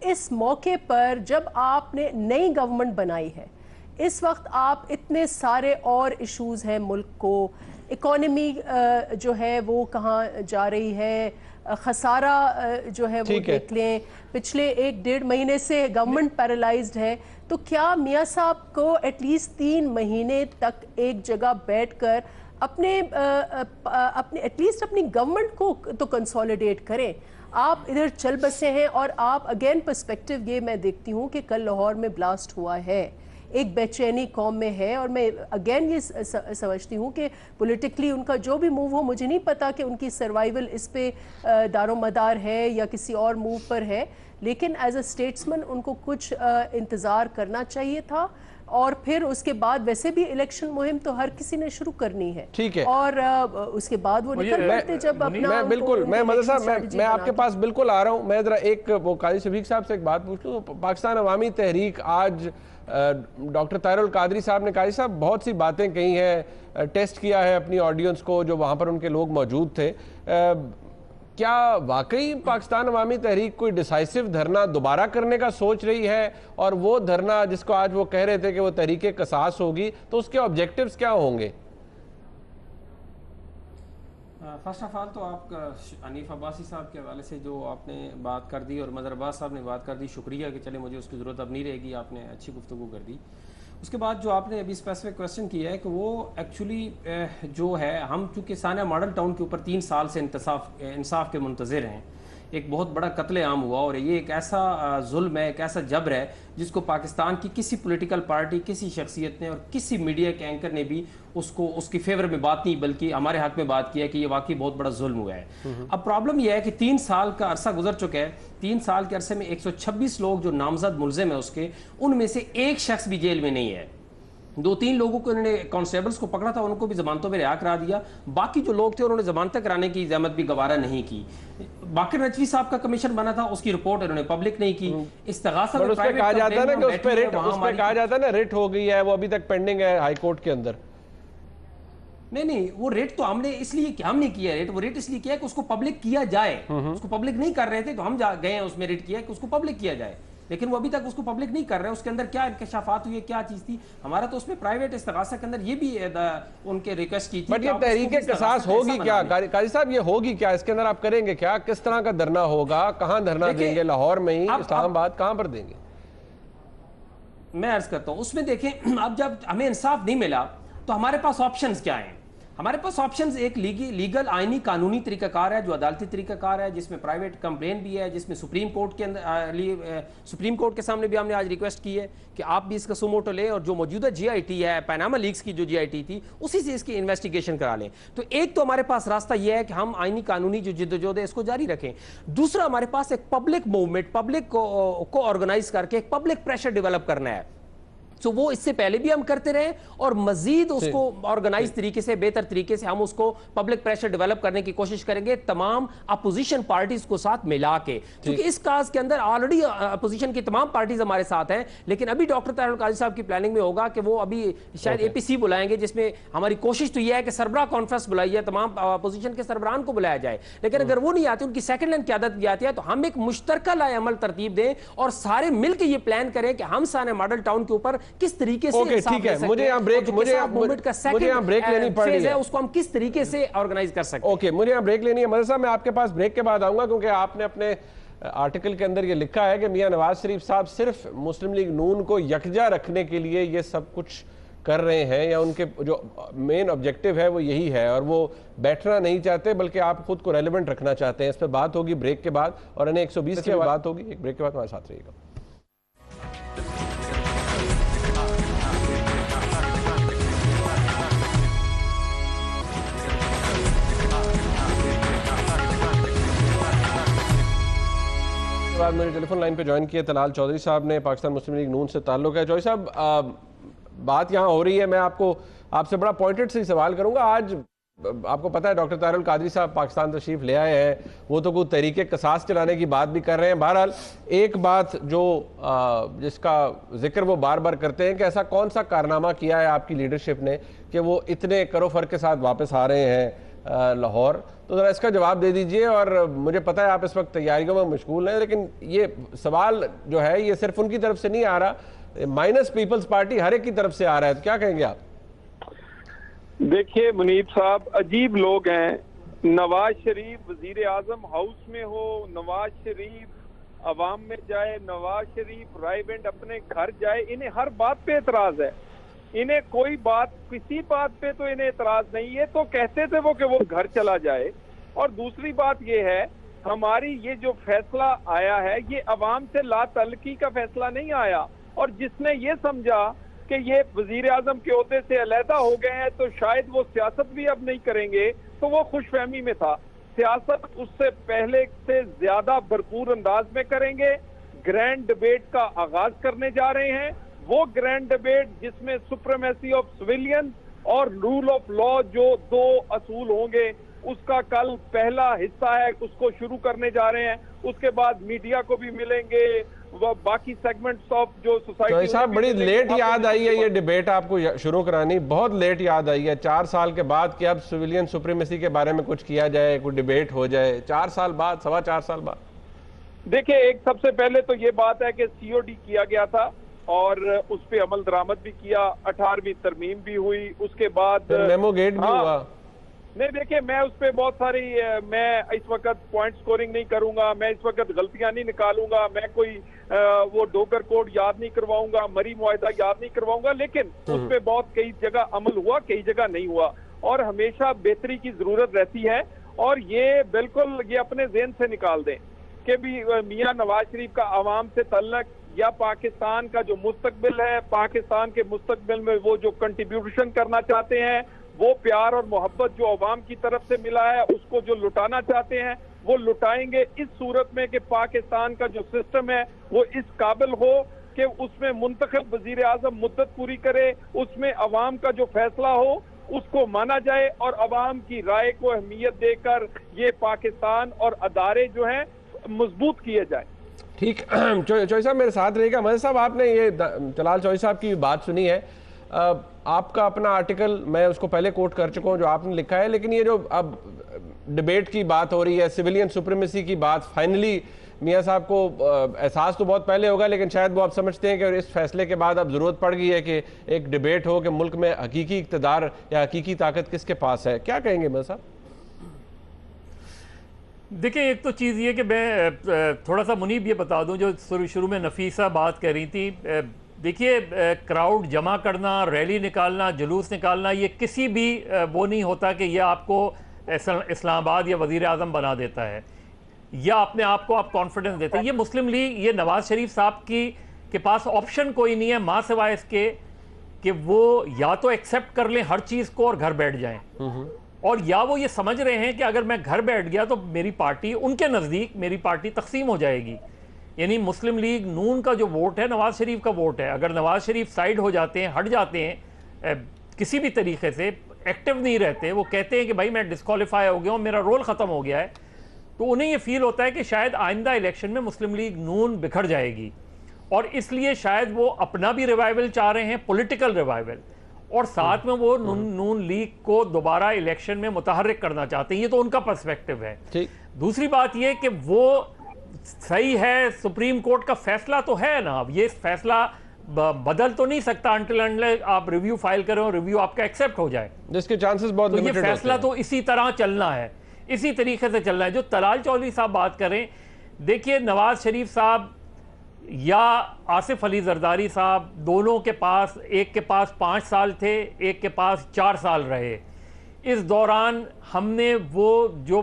इस मौके पर जब आपने नई गवर्नमेंट बनाई है, इस वक्त आप इतने सारे और इश्यूज़ हैं मुल्क को, इकोनॉमी जो है वो कहाँ जा रही है, खसारा जो है वो देख लें, पिछले 1-1.5 महीने से गवर्नमेंट पैरालाइज्ड है, तो क्या मियाँ साहब को एटलीस्ट 3 महीने तक एक जगह बैठकर अपने एटलीस्ट अपनी गवर्नमेंट को तो कंसोलिडेट करें? आप इधर चल बसे हैं, और आप अगेन पर्सपेक्टिव ये मैं देखती हूँ कि कल लाहौर में ब्लास्ट हुआ है, एक बेचैनी कौम में है, और मैं अगेन ये समझती हूँ कि पॉलिटिकली उनका जो भी मूव हो, मुझे नहीं पता कि उनकी सर्वाइवल इस पे दारोमदार है या किसी और मूव पर है, लेकिन एज अ स्टेट्समैन उनको कुछ इंतज़ार करना चाहिए था, और फिर उसके बाद वैसे भी इलेक्शन मुहिम तो हर किसी ने शुरू करनी है, ठीक है, और उसके बाद वो निकल पड़ते जब अपना। मैं बिल्कुल, मैं मदरसा मैं आपके पास बिल्कुल आ रहा हूँ। मैं जरा एक वो काजी शफीक साहब से एक बात पूछ लूँ। पाकिस्तान अवामी तहरीक, आज डॉक्टर ताहिरुल कादरी साहब ने, काजी साहब बहुत सी बातें कही हैं, टेस्ट किया है अपनी ऑडियंस को जो वहाँ पर उनके लोग मौजूद थे, क्या वाकई पाकिस्तान अवामी तहरीक कोई डिसाइसिव धरना दोबारा करने का सोच रही है? और वो धरना जिसको आज वो कह रहे थे कि वो तहरीके कसास होगी, तो उसके ऑब्जेक्टिव्स क्या होंगे? फर्स्ट ऑफ ऑल तो आप हनीफ अब्बासी साहब के हवाले से जो आपने बात कर दी और मदर अब्बास साहब ने बात कर दी, शुक्रिया कि चले मुझे उसकी ज़रूरत अब नहीं रहेगी, आपने अच्छी गुफ्तगू कर दी। उसके बाद जो आपने अभी स्पेसिफिक क्वेश्चन किया है कि वो एक्चुअली जो है, हम चूँकि सानिया मॉडल टाउन के ऊपर 3 साल से इंसाफ के मुंतज़िर हैं, एक बहुत बड़ा कत्ले आम हुआ, और ये एक ऐसा जुल्म है, एक ऐसा जबर है जिसको पाकिस्तान की किसी पॉलिटिकल पार्टी, किसी शख्सियत ने और किसी मीडिया के एंकर ने भी उसको उसकी फेवर में बात नहीं बल्कि हमारे हक में बात किया कि ये वाकई बहुत बड़ा जुल्म हुआ है। अब प्रॉब्लम यह है कि 3 साल का अरसा गुजर चुका है, 3 साल के अरसे में 126 लोग जो नामजद मुलजिम है उसके, उनमें से एक शख्स भी जेल में नहीं है। 2-3 लोगों को इन्होंने कांस्टेबल्स को पकड़ा था, उनको भी जमानतों में रिहा करा दिया, बाकी जो लोग थे उन्होंने जमानतें कराने की जहमत भी गवारा नहीं की। बाकिर नजवी साहब का कमीशन बना था, उसकी रिपोर्ट उन्होंने पब्लिक नहीं की। इस्तिगासा में कहा जाता है ना कि उस पे कहा जाता है ना रिट हो गई है, वो अभी तक पेंडिंग है हाई कोर्ट के अंदर। नहीं, वो रेट तो हमने इसलिए हमने किया रेट, वो रेट इसलिए किया कि उसको पब्लिक किया जाए, उसको पब्लिक नहीं कर रहे थे तो हम गए हैं उसमें रेट किया कि उसको पब्लिक किया जाए, लेकिन वो अभी तक उसको पब्लिक नहीं कर रहे हैं। उसके अंदर क्या इंकशाफात हुई है, क्या चीज थी, हमारा तो उसमें प्राइवेट इस्तिगासा के अंदर ये भी उनके रिक्वेस्ट की थी। बट ये तहरीके कसास होगी क्या काजी साहब, ये होगी क्या, इसके अंदर आप करेंगे क्या, किस तरह का धरना होगा, कहाँ धरना देंगे, लाहौर में ही, इस्लामाबाद, कहाँ पर देंगे? मैं अर्ज करता हूँ उसमें देखें, अब जब हमें इंसाफ नहीं मिला तो हमारे पास ऑप्शंस क्या हैं? हमारे पास ऑप्शंस एक लीगल आईनी कानूनी तरीकाकार है जो अदालती तरीकाकार है, जिसमें प्राइवेट कंप्लेन भी है, जिसमें सुप्रीम कोर्ट के अंदर सुप्रीम कोर्ट के सामने भी हमने आज रिक्वेस्ट की है कि आप भी इसका सुमोटो लें, और जो मौजूदा जीआईटी है, पनामा लीक्स की जो जीआईटी थी, उसी से इसकी इन्वेस्टिगेशन करा लें। तो एक तो हमारे पास रास्ता यह है कि हम आईनी कानूनी जो जिद्दोजहद है इसको जारी रखें। दूसरा, हमारे पास एक पब्लिक मूवमेंट, पब्लिक को ऑर्गेनाइज करके एक पब्लिक प्रेशर डेवलप करना है। तो वो इससे पहले भी हम करते रहे, और मजीद उसको ऑर्गेनाइज तरीके से, बेहतर तरीके से हम उसको पब्लिक प्रेशर डेवलप करने की कोशिश करेंगे, तमाम अपोजिशन पार्टीज को साथ मिला के, क्योंकि इस काज के अंदर ऑलरेडी अपोजिशन की तमाम पार्टीज हमारे साथ हैं। लेकिन अभी डॉक्टर ताहिरुल कादरी साहब की प्लानिंग में होगा कि वो अभी शायद एपीसी बुलाएंगे, जिसमें हमारी कोशिश तो यह है कि सरबराह कॉन्फ्रेंस बुलाई है, तमाम अपोजिशन के सरबराहान को बुलाया जाए। लेकिन अगर वो नहीं आती, उनकी सेकंड लाइन क़यादत भी आती है, तो हम एक मुश्तरका लाए अमल तरतीब दें और सारे मिलकर ये प्लान करें कि हम सानिया मॉडल टाउन के ऊपर किस तरीके से, ठीक है, मुझे यहाँ ब्रेक लेनी पड़ रही है, उसको हम किस तरीके से ऑर्गेनाइज कर सकते हैं। ओके, मुझे यहाँ ब्रेक लेनी है। मदर साहब, मैं आपके पास ब्रेक के बाद आऊंगा, क्योंकि आपने अपने आर्टिकल के अंदर ये लिखा है कि मियां नवाज शरीफ साहब सिर्फ मुस्लिम लीग नून को यकजा रखने के लिए ये सब कुछ कर रहे हैं, या उनके जो मेन ऑब्जेक्टिव है वो यही है, और वो बैठना नहीं चाहते बल्कि आप खुद को रेलेवेंट रखना चाहते हैं। इस पर बात होगी ब्रेक के बाद, और अन्य 120 की बात होगी। एक ब्रेक के बाद हमारे साथ रहिएगा। بعد मुझे टेलीफोन लाइन पे ज्वाइन किए तलाल चौधरी साहब ने, पाकिस्तान मुस्लिम लीग नून से ताल्लुक़ है। चौधरी साहब, बात यहाँ हो रही है, मैं आपसे बड़ा पॉइंटेड से सवाल करूँगा। आज आपको पता है डॉक्टर ताहिर अल कादरी साहब पाकिस्तान तशरीफ ले आए हैं, वो तो कोई तहरीक क़सास चलाने की बात भी कर रहे हैं। बहरहाल एक बात जो जिसका जिक्र वो बार बार करते हैं कि ऐसा कौन सा कारनामा किया है आपकी लीडरशिप ने कि वो इतने करो फर्क के साथ वापस आ रहे हैं लाहौर, तो ज़रा इसका जवाब दे दीजिए। और मुझे पता है आप इस वक्त तैयारियों में मशगूल हैं, लेकिन ये सवाल जो है ये सिर्फ उनकी तरफ से नहीं आ रहा, माइनस पीपल्स पार्टी हर एक की तरफ से आ रहा है, तो क्या कहेंगे आप? देखिए मुनीब साहब, अजीब लोग हैं। नवाज शरीफ वजीर आजम हाउस में हो, नवाज शरीफ अवाम में जाए, नवाज शरीफ रायवेंड अपने घर जाए, इन्हें हर बात पे एतराज है। इन्हें कोई बात, किसी बात पे तो इन्हें एतराज नहीं है। तो कहते थे वो कि वो घर चला जाए। और दूसरी बात ये है, हमारी ये जो फैसला आया है ये अवाम से ला तल्की का फैसला नहीं आया। और जिसने ये समझा कि ये वजीर आजम के ओहदे से अलहदा हो गए हैं तो शायद वो सियासत भी अब नहीं करेंगे, तो वो खुशफहमी में था। सियासत उससे पहले से ज्यादा भरपूर अंदाज में करेंगे। ग्रैंड डिबेट का आगाज करने जा रहे हैं। वो ग्रैंड डिबेट जिसमें सुप्रीमेसी ऑफ सिविलियन और रूल ऑफ लॉ जो दो असूल होंगे, उसका कल पहला हिस्सा है, उसको शुरू करने जा रहे हैं। उसके बाद मीडिया को भी मिलेंगे, वो बाकी सेगमेंट्स ऑफ जो सोसाइटी। तो साहब बड़ी लेट याद आई है ये डिबेट आपको शुरू करानी, बहुत लेट याद आई है 4 साल के बाद कि अब सिविलियन सुप्रीमेसी के बारे में कुछ किया जाए, कोई डिबेट हो जाए। 4 साल बाद, 4.25 साल बाद। देखिए, एक सबसे पहले तो ये बात है कि सीओडी किया गया था और उस पे अमल दरामद भी किया, 18वीं तरमीम भी हुई। उसके बाद मेमो गेट भी हुआ। नहीं, देखिए मैं उस पे बहुत सारी, मैं इस वक्त पॉइंट स्कोरिंग नहीं करूंगा, मैं इस वक्त गलतियां नहीं निकालूंगा, मैं कोई वो डोगर कोड याद नहीं करवाऊंगा, मरी मुआहदा याद नहीं करवाऊंगा। लेकिन उस पे बहुत कई जगह अमल हुआ, कई जगह नहीं हुआ, और हमेशा बेहतरी की जरूरत रहती है। और ये बिल्कुल ये अपने ज़हन से निकाल दें कि भी मियां नवाज शरीफ का आवाम से तल्लक या पाकिस्तान का जो मुस्तकबिल है, पाकिस्तान के मुस्तकबिल में वो जो कंट्रीब्यूशन करना चाहते हैं, वो प्यार और मोहब्बत जो अवाम की तरफ से मिला है उसको जो लुटाना चाहते हैं वो लुटाएंगे, इस सूरत में कि पाकिस्तान का जो सिस्टम है वो इस काबिल हो कि उसमें मुंतखब वजीर आजम मुद्दत पूरी करे, उसमें अवाम का जो फैसला हो उसको माना जाए और अवाम की राय को अहमियत देकर ये पाकिस्तान और अदारे जो हैं मजबूत किए जाए। ठीक, चौधरी साहब मेरे साथ रहेगा। मज़े साहब, आपने ये तलाल चौधरी साहब की बात सुनी है, आपका अपना आर्टिकल मैं उसको पहले कोट कर चुका हूँ जो आपने लिखा है, लेकिन ये जो अब डिबेट की बात हो रही है, सिविलियन सुप्रीमेसी की बात, फाइनली मियाँ साहब को एहसास तो बहुत पहले होगा, लेकिन शायद वो आप समझते हैं कि इस फैसले के बाद अब ज़रूरत पड़ गई है कि एक डिबेट हो कि मुल्क में हकीकी इक़्तिदार या हकीकी ताकत किसके पास है। क्या कहेंगे मियाँ साहब? देखिए, एक तो चीज़ ये कि मैं थोड़ा सा मुनीब ये बता दूं, जो शुरू में नफीसा बात कर रही थी। देखिए, क्राउड जमा करना, रैली निकालना, जुलूस निकालना, ये किसी भी वो नहीं होता कि ये आपको इस्लामाबाद या वज़ीर आज़म बना देता है या अपने आप को आप कॉन्फिडेंस देते हैं। ये मुस्लिम लीग, ये नवाज शरीफ साहब के पास ऑप्शन कोई नहीं है माँ सिवाय इसके कि वो या तो एक्सेप्ट कर लें हर चीज़ को और घर बैठ जाएं, और या वो ये समझ रहे हैं कि अगर मैं घर बैठ गया तो मेरी पार्टी, उनके नज़दीक मेरी पार्टी तकसीम हो जाएगी। यानी मुस्लिम लीग नून का जो वोट है नवाज शरीफ का वोट है। अगर नवाज शरीफ साइड हो जाते हैं, हट जाते हैं, किसी भी तरीके से एक्टिव नहीं रहते, वो कहते हैं कि भाई मैं डिस्क्वालीफाई हो गया हूँ, मेरा रोल ख़त्म हो गया है, तो उन्हें ये फील होता है कि शायद आइंदा इलेक्शन में मुस्लिम लीग नून बिखर जाएगी, और इसलिए शायद वो अपना भी रिवाइवल चाह रहे हैं, पॉलिटिकल रिवाइवल, और साथ में वो नून लीग को दोबारा इलेक्शन में मुतहर्रिक करना चाहते हैं। ये तो उनका पर्सपेक्टिव है। दूसरी बात ये कि वो सही है, सुप्रीम कोर्ट का फैसला तो है ना, अब ये फैसला बदल तो नहीं सकता अंटिल अनलेस आप रिव्यू फाइल करें और रिव्यू आपका एक्सेप्ट हो जाए, जिसके चांसेस बहुत लिमिटेड होते हैं। ये फैसला तो इसी तरह चलना है, इसी तरीके से चलना है। जो तलाल चौधरी साहब बात करें, देखिए नवाज शरीफ साहब या आसिफ अली जरदारी साहब, दोनों के पास, एक के पास 5 साल थे, एक के पास 4 साल रहे। इस दौरान हमने वो जो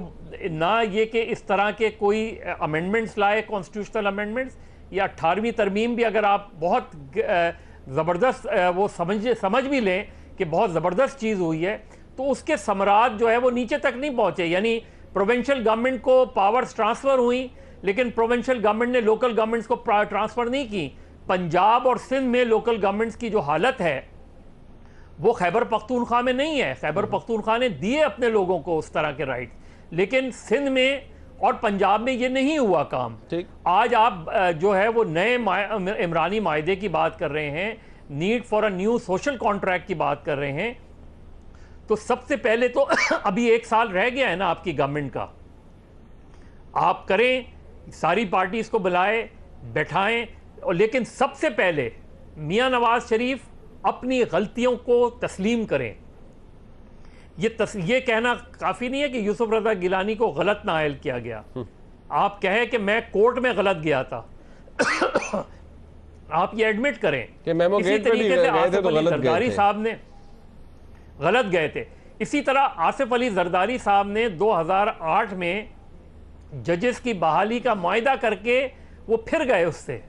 ना ये कि इस तरह के कोई अमेंडमेंट्स लाए, कॉन्स्टिट्यूशनल अमेंडमेंट्स, या 18वीं तरमीम भी अगर आप बहुत ज़बरदस्त वो समझ भी लें कि बहुत ज़बरदस्त चीज़ हुई है, तो उसके समरात जो है वो नीचे तक नहीं पहुँचे। यानी प्रोविंशियल गवर्नमेंट को पावर्स ट्रांसफ़र हुई, لیکن پروونشل گورنمنٹ نے لوکل گورنمنٹس کو ٹرانسفر نہیں کی. پنجاب اور سندھ میں لوکل گورنمنٹس کی جو حالت ہے وہ خیبر پختونخوا میں نہیں ہے. خیبر پختونخوا نے دیے اپنے لوگوں کو اس طرح کے رائٹ, لیکن سندھ میں اور پنجاب میں یہ نہیں ہوا کام. آج آپ جو ہے وہ نئے عمرانی معاہدے کی بات کر رہے ہیں, need for a new social contract کی بات کر رہے ہیں. تو سب سے پہلے تو ابھی 1 سال رہ گیا ہے نا آپ کی گورنمنٹ کا, آپ کریں, ساری پارٹیز کو بلائیں, بیٹھائیں, لیکن سب سے پہلے میاں نواز شریف اپنی غلطیوں کو تسلیم کریں. یہ کہنا کافی نہیں ہے کہ یوسف رضا گیلانی کو غلط نائل کیا گیا. آپ کہیں کہ میں کورٹ میں غلط گیا تھا, آپ یہ ایڈمٹ کریں. اسی طریقے سے آصف علی زرداری صاحب نے غلط گئے تھے. اسی طرح آصف علی زرداری صاحب نے 2008 میں ججز کی بحالی کا معاہدہ کر کے وہ پھر گئے اس سے.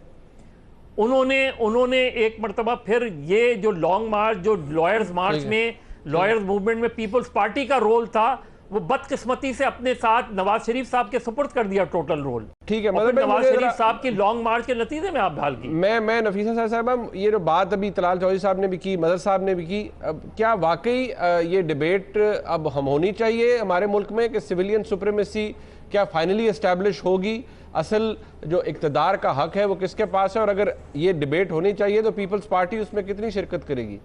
انہوں نے ایک مرتبہ پھر یہ جو لانگ مارچ, جو لائرز مارچ میں, لائرز موومنٹ میں پیپلز پارٹی کا رول تھا, وہ بدقسمتی سے اپنے ساتھ نواز شریف صاحب کے سپرد کر دیا ٹوٹل رول. ٹھیک ہے, نواز شریف صاحب کی لانگ مارچ کے نتیجے میں آپ ڈھال کی. میں نفیسہ صاحبہ, یہ جو بات ابھی طلال چودھری صاحب نے بھی کی, مظہر صاحب نے بھی کی, کیا واقعی یہ ڈیبیٹ اب ہم ہونی چاہیے ہمارے ملک میں کہ سویلین سپریمیسی کیا فائنلی اسٹیبلش ہوگی, اصل جو اقتدار کا حق ہے وہ کس کے پاس ہے, اور اگر یہ ڈیبیٹ ہونی چاہیے تو پیپلز پارٹی اس میں کتنی شرکت کرے گی؟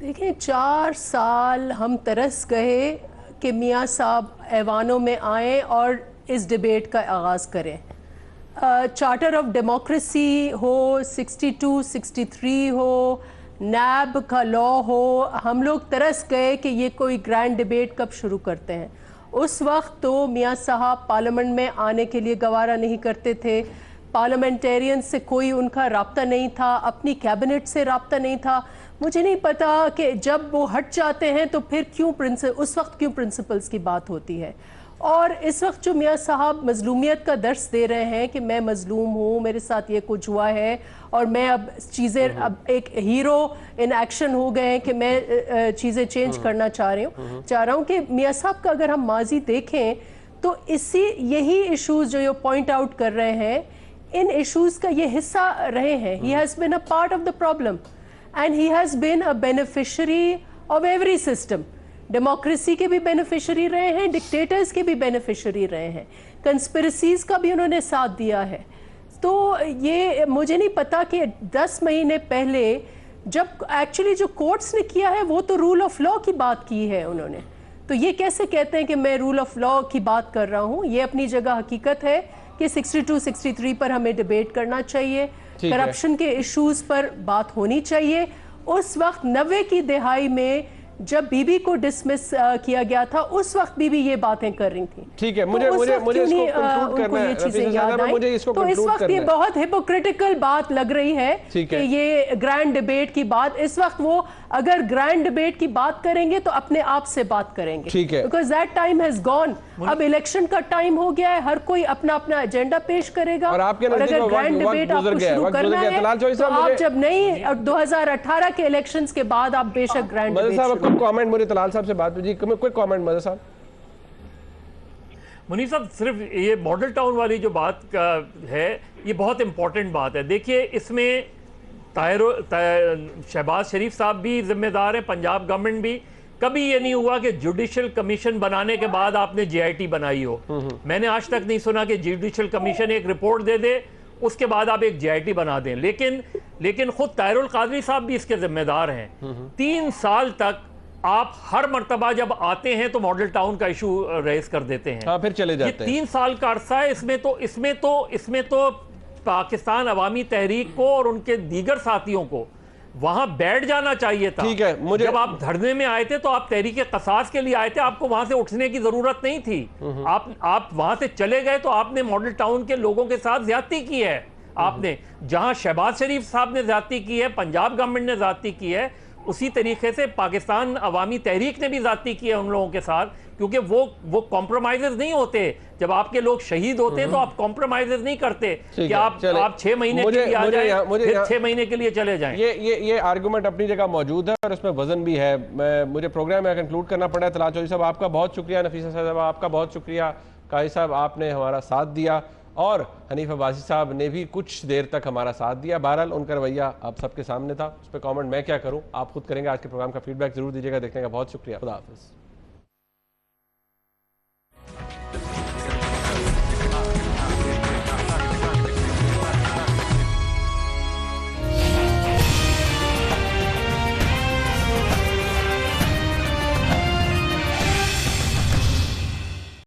دیکھیں 4 سال ہم ترس گئے کہ میاں صاحب ایوانوں میں آئیں اور اس ڈیبیٹ کا آغاز کریں. Charter of democracy who, 62, 63 who, NAB کا لا ہو, ہم لوگ ترس گئے کہ یہ کوئی گرینڈ ڈیبیٹ کب شروع کرتے ہیں. اس وقت تو میاں صاحب پارلیمنٹ میں آنے کے لیے گوارہ نہیں کرتے تھے, پارلیمنٹیرین سے کوئی ان کا رابطہ نہیں تھا, اپنی کیبنٹ سے رابطہ نہیں تھا. مجھے نہیں پتا کہ جب وہ ہٹ جاتے ہیں تو پھر اس وقت کیوں پرنسپلز کی بات ہوتی ہے. اور اس وقت جو میاں صاحب مظلومیت کا درس دے رہے ہیں کہ میں مظلوم ہوں, میرے ساتھ یہ کچھ ہوا ہے, اور میں اب چیزیں اب ایک ہیرو ان ایکشن ہو گئے ہیں کہ میں چیزیں چینج کرنا چاہ رہا ہوں کہ میاں صاحب کا اگر ہم ماضی دیکھیں تو یہی ایشوز جو یہ پوائنٹ آؤٹ کر رہے ہیں, ان ایشوز کا یہ حصہ رہے ہیں. He has been a part of the problem and he has been a beneficiary of every system. Democracy کے بھی بینیفیشری رہے ہیں, ڈکٹیٹرز کے بھی بینیفیشری رہے ہیں, کنسپیرسیز کا بھی انہوں نے ساتھ دیا ہے. تو یہ مجھے نہیں پتا کہ 10 مہینے پہلے جب ایکچولی جو کورٹس نے کیا ہے وہ تو رول آف لا کی بات کی ہے انہوں نے, تو یہ کیسے کہتے ہیں کہ میں رول آف لا کی بات کر رہا ہوں. یہ اپنی جگہ حقیقت ہے کہ 62, 63 پر ہمیں ڈیبیٹ کرنا چاہیے, کرپشن کے ایشوز پر بات ہونی چاہیے. اس وقت 90 کی دہائی میں جب بی بی کو ڈسمس کیا گیا تھا, اس وقت بی بی یہ باتیں کر رہی تھیں. ٹھیک ہے, مجھے اس کو کنکلوڈ کرنا ہے, تو اس وقت یہ بہت ہپوکریٹیکل بات لگ رہی ہے کہ یہ گرینڈ ڈیبیٹ کی بات, اس وقت وہ اگر گرینڈ ڈیبیٹ کی بات کریں گے تو اپنے آپ سے بات کریں گے, because that time has gone. اب الیکشن کا ٹائم ہو گیا ہے, ہر کوئی اپنا اپنا ایجنڈا پیش کرے گا, اور اگر گرینڈ ڈیبیٹ آپ کو شروع کرنا ہے تو آپ جب نہیں 2018 کے الیکشنز کے بعد آپ بے شک گرینڈ ڈیبیٹ شروع. کامنٹ مجھے طلال صاحب سے بات ہوئی, کوئی کامنٹ مظہر صاحب؟ منیر صاحب, صرف یہ ماڈل ٹاؤن والی جو بات ہے یہ بہت امپورٹنٹ بات ہے. دیکھیے اس میں شہباز شریف صاحب بھی ذمہ دار ہیں, پنجاب گورنمنٹ بھی. کبھی یہ نہیں ہوا کہ جوڈیشل کمیشن بنانے کے بعد آپ نے جے آئی ٹی بنائی ہو. میں نے آج تک نہیں سنا کہ جوڈیشل کمیشن ایک رپورٹ دے دے اس کے بعد آپ ایک جے آئی ٹی بنا دیں. لیکن خود طاہر القادری صاحب بھی اس کے ذمہ دار ہیں. 3 سال تک آپ ہر مرتبہ جب آتے ہیں تو ماڈل ٹاؤن کا ایشو ریز کر دیتے ہیں, پھر چلے جاتے ہیں. یہ 3 سال کا عرصہ ہے, اس میں تو پاکستان عوامی تحریک کو اور ان کے دیگر ساتھیوں کو وہاں بیٹھ جانا چاہیے تھا. جب آپ دھرنے میں آئے تھے تو آپ تحریک قصاص کے لیے آئے تھے, آپ کو وہاں سے اٹھنے کی ضرورت نہیں تھی. آپ وہاں سے چلے گئے تو آپ نے ماڈل ٹاؤن کے لوگوں کے ساتھ زیادتی کی ہے. آپ نے جہاں شہباز شریف صاحب نے زیادتی کی ہے, پنجاب گورنمنٹ نے زیادتی کی ہے, اسی طریقے سے پاکستان عوامی تحریک نے بھی زیادتی کی ہے ان لوگوں کے ساتھ, کیونکہ وہ کمپرومائزز نہیں ہوتے. جب آپ کے لوگ شہید ہوتے ہیں تو آپ کمپرومائزز نہیں کرتے کہ آپ 6 مہینے کے لیے آ جائیں پھر 6 مہینے کے لیے چلے جائیں. یہ آرگومنٹ اپنی جگہ موجود ہے اور اس میں وزن بھی ہے. مجھے پروگرام میں کنکلوڈ کرنا پڑا ہے. طلال چودھری صاحب آپ کا بہت شکریہ, نفیسہ صاحب آپ کا بہت شکریہ, قاضی صاحب آپ نے ہمارا ساتھ دیا اور حنیف عباسی صاحب نے بھی کچھ دیر تک ہمارا ساتھ دیا. بہرحال ان کا رویہ آپ سب کے سامنے تھا, اس پہ کامنٹ میں کیا کروں, آپ خود کریں گے. آج کے پروگرام کا فیڈ بیک ضرور دیجیے گا. دیکھنے کا بہت شکریہ. خدا حافظ.